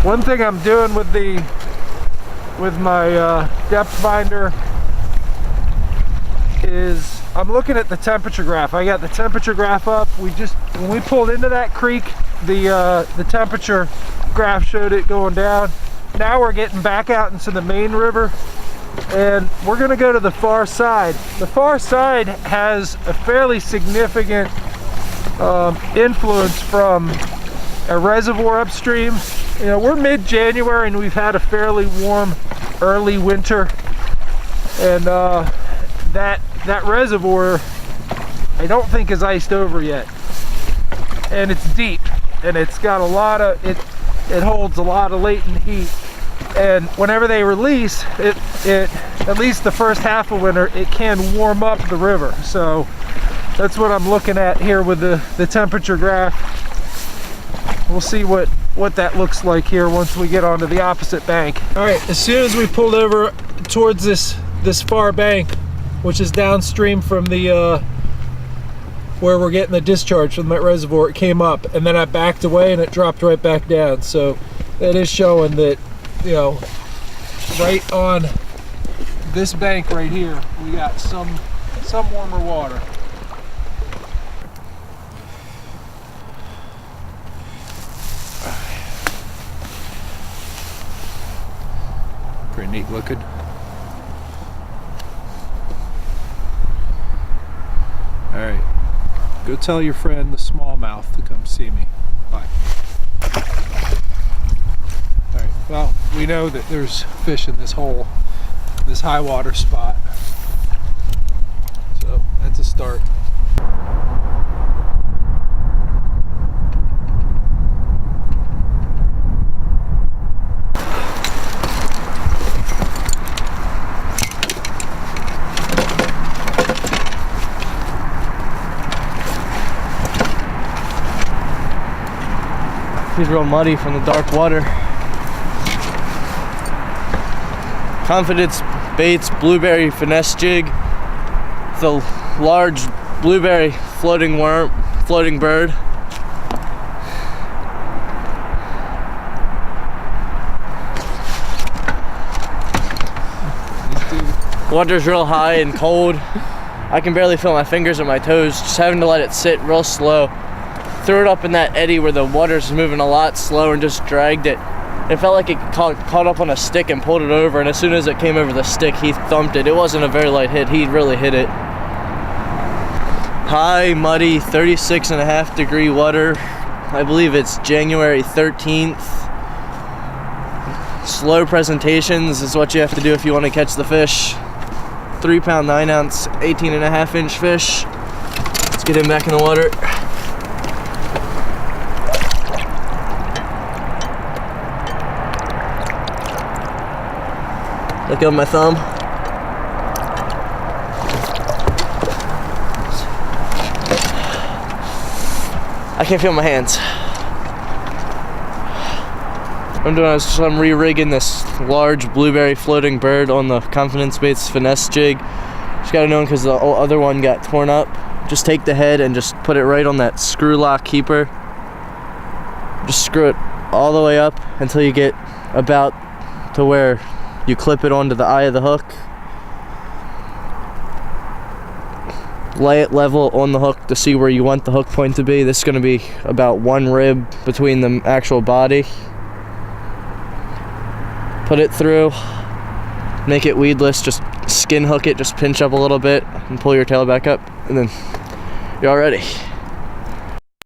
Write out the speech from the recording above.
One thing I'm doing with my depth finder is I'm looking at the temperature graph. I got the temperature graph up. When we pulled into that creek, the temperature graph showed it going down. Now we're getting back out into the main river, and we're gonna go to the far side. The far side has a fairly significant influence from a reservoir upstream. You know, we're mid-January and we've had a fairly warm early winter, and that reservoir I don't think is iced over yet, and it's deep, and it's got a lot of it holds a lot of latent heat, and whenever they release it, at least the first half of winter, it can warm up the river. So that's what I'm looking at here with the temperature graph. We'll see what that looks like here once we get onto the opposite bank. All right, as soon as we pulled over towards this far bank, which is downstream from the where we're getting the discharge from that reservoir, it came up, and then I backed away and it dropped right back down. So that is showing that, you know, right on this bank right here, we got some warmer water. Pretty neat looking. All right, go tell your friend the smallmouth to come see me. Bye. All right, well, we know that there's fish in this hole, this high water spot. So that's a start. He's real muddy from the dark water. Confidence Baits blueberry finesse jig. It's a large blueberry floating bird. Water's real high and cold. I can barely feel my fingers or my toes, just having to let it sit real slow. Threw it up in that eddy where the water's moving a lot slower and just dragged it. It felt like it caught up on a stick and pulled it over, and as soon as it came over the stick, he thumped it. It wasn't a very light hit, he really hit it. High, muddy, 36.5 degree water. I believe it's January 13th. Slow presentations is what you have to do if you want to catch the fish. 3 pound, 9 ounce, 18.5 inch fish. Let's get him back in the water. Let go of my thumb. I can't feel my hands. What I'm doing is I'm re-rigging this large blueberry floating bird on the Confidence Baits finesse jig. Just gotta know because the other one got torn up. Just take the head and just put it right on that screw lock keeper. Just screw it all the way up until you get about to where you clip it onto the eye of the hook. Lay it level on the hook to see where you want the hook point to be. This is going to be about 1 rib between the actual body. Put it through, make it weedless, just skin hook it, just pinch up a little bit and pull your tail back up, and then you're all ready.